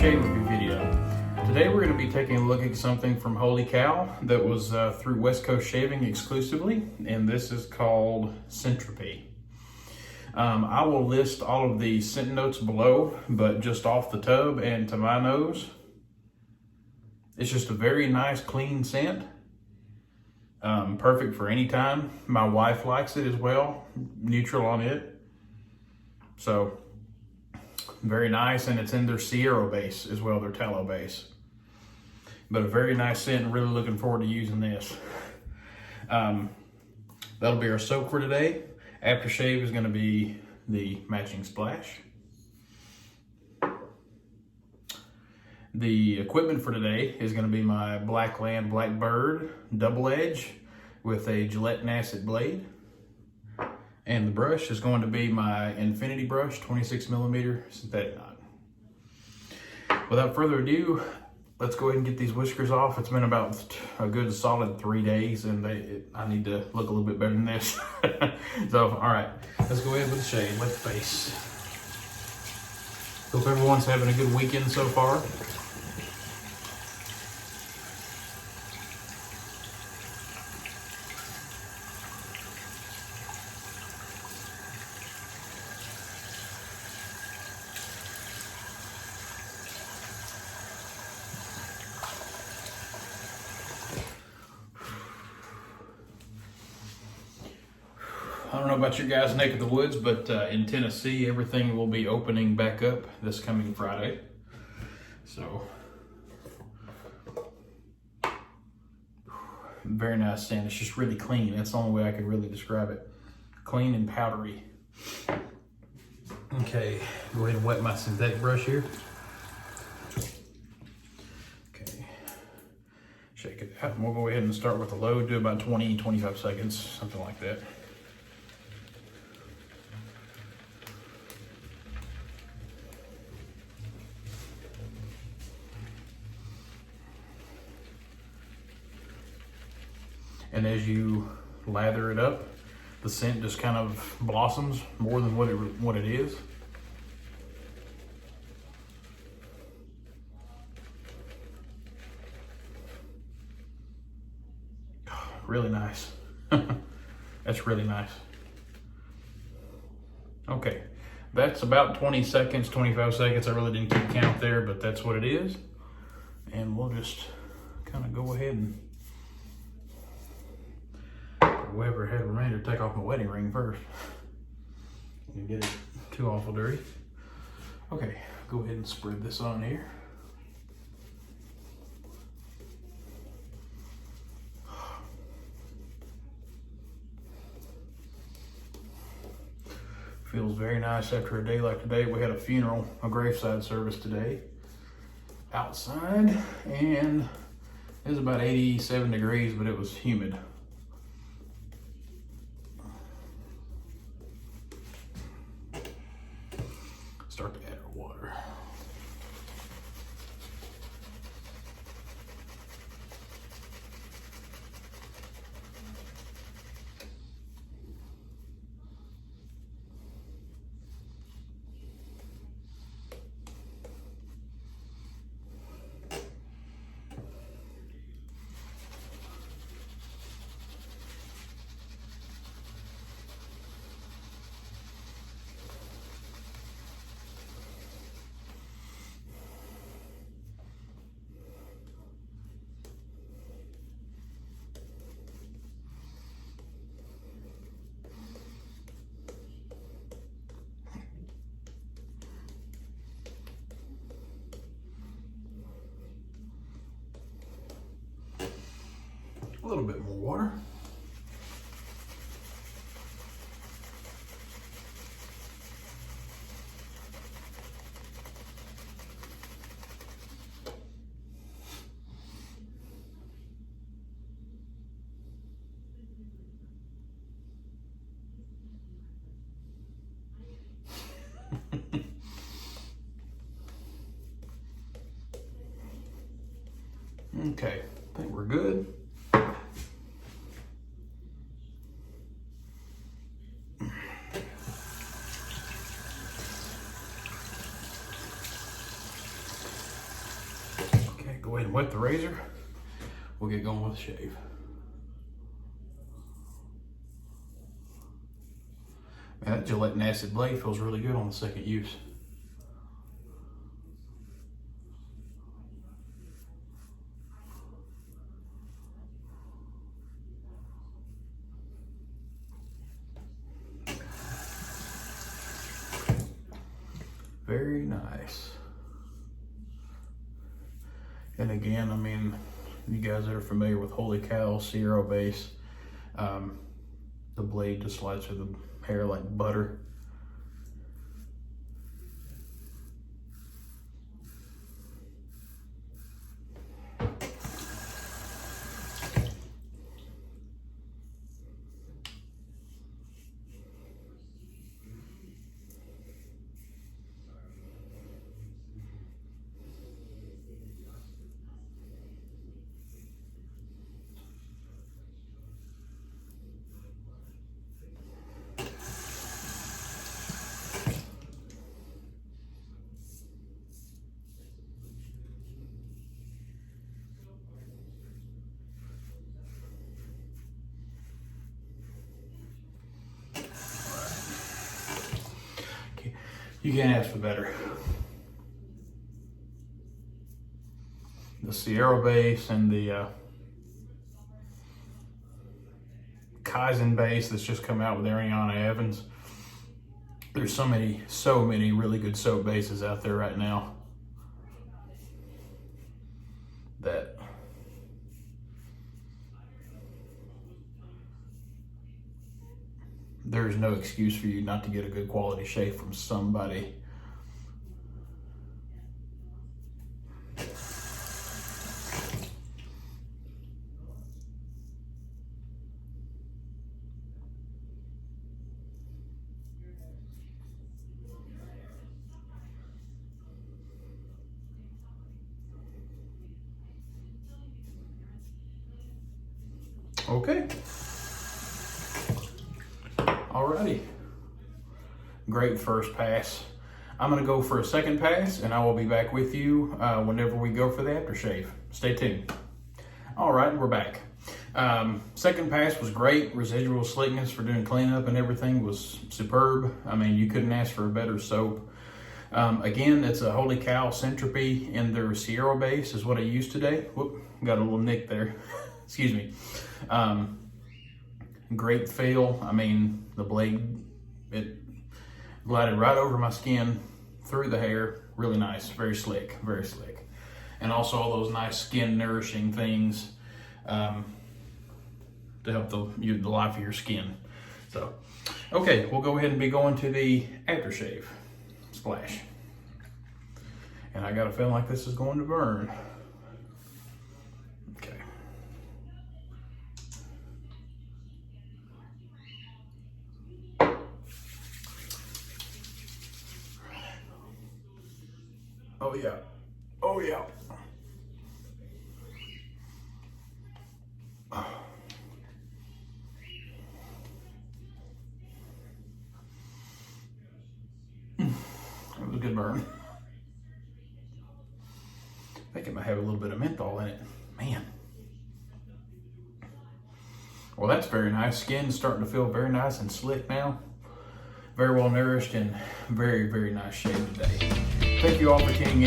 Scentropy video. Today we're going to be taking a look at something from Holy Cow that was through West Coast Shaving exclusively, and this is called Scentropy. I will list all of the scent notes below, but just off the tub and to my nose, it's just a very nice clean scent. Perfect for any time. My wife likes it as well, neutral on it. So very nice, and it's in their Sierra base as well, their tallow base. But a very nice scent, and really looking forward to using this. That'll be our soak for today. Aftershave is going to be the matching splash. The equipment for today is going to be my Blackland Blackbird double edge with a Gillette and acid blade. And the brush is going to be my Infinity brush, 26 millimeter synthetic knot. Without further ado, let's go ahead and get these whiskers off. It's been about a good solid 3 days, and I need to look a little bit better than this. So, all right, let's go ahead with the shave. Wet the face. Hope everyone's having a good weekend so far. I don't know about your guys' neck of the woods, but in Tennessee, everything will be opening back up this coming Friday. So, very nice scent. It's just really clean. That's the only way I could really describe it. Clean and powdery. Okay, go ahead and wet my synthetic brush here. Okay, shake it out. And we'll go ahead and start with the load. Do about 20, 25 seconds, something like that. And as you lather it up, the scent just kind of blossoms more than what it is. Really nice. That's really nice. Okay, that's about 20 seconds, 25 seconds. I really didn't keep count there, but that's what it is. And we'll just kind of go ahead and whoever had remainder, take off my wedding ring first. You get it too awful dirty. Okay, go ahead and spread this on here. Feels very nice after a day like today. We had a funeral, a graveside service today outside, and it was about 87 degrees, but it was humid. Start to add our water. A little bit more water. Okay, I think we're good. wet the razor, we'll get going with the shave. Man, that Gillette Acid blade feels really good on the second use. Very nice. And again, I mean, you guys that are familiar with Holy Kaw Zero Base, the blade just slides through the hair like butter. You can't ask for better. The Sierra Base and the Kaizen base that's just come out with Ariana Evans. There's so many really good soap bases out there right now that there's no excuse for you not to get a good quality shave from somebody. Okay. Alrighty. Great first pass. I'm gonna go for a second pass and I will be back with you whenever we go for the aftershave. Stay tuned. All right, we're back. Second pass was great. Residual slickness for doing cleanup and everything was superb. I mean, you couldn't ask for a better soap. Again, it's a Holy Kaw Scentropy in their Sierra Base is what I used today. Whoop, got a little nick there. Excuse me. Great feel. I mean, the blade, it glided right over my skin, through the hair. Really nice, very slick, very slick. And also all those nice skin nourishing things to help the life of your skin. So, okay, we'll go ahead and be going to the aftershave splash. And I got a feeling like this is going to burn. Okay. Oh yeah, oh yeah. That was a good burn. I think it might have a little bit of menthol in it. Man. Well, that's very nice. Skin's starting to feel very nice and slick now. Very well nourished and very, very nice shave today. Thank you all for tuning in.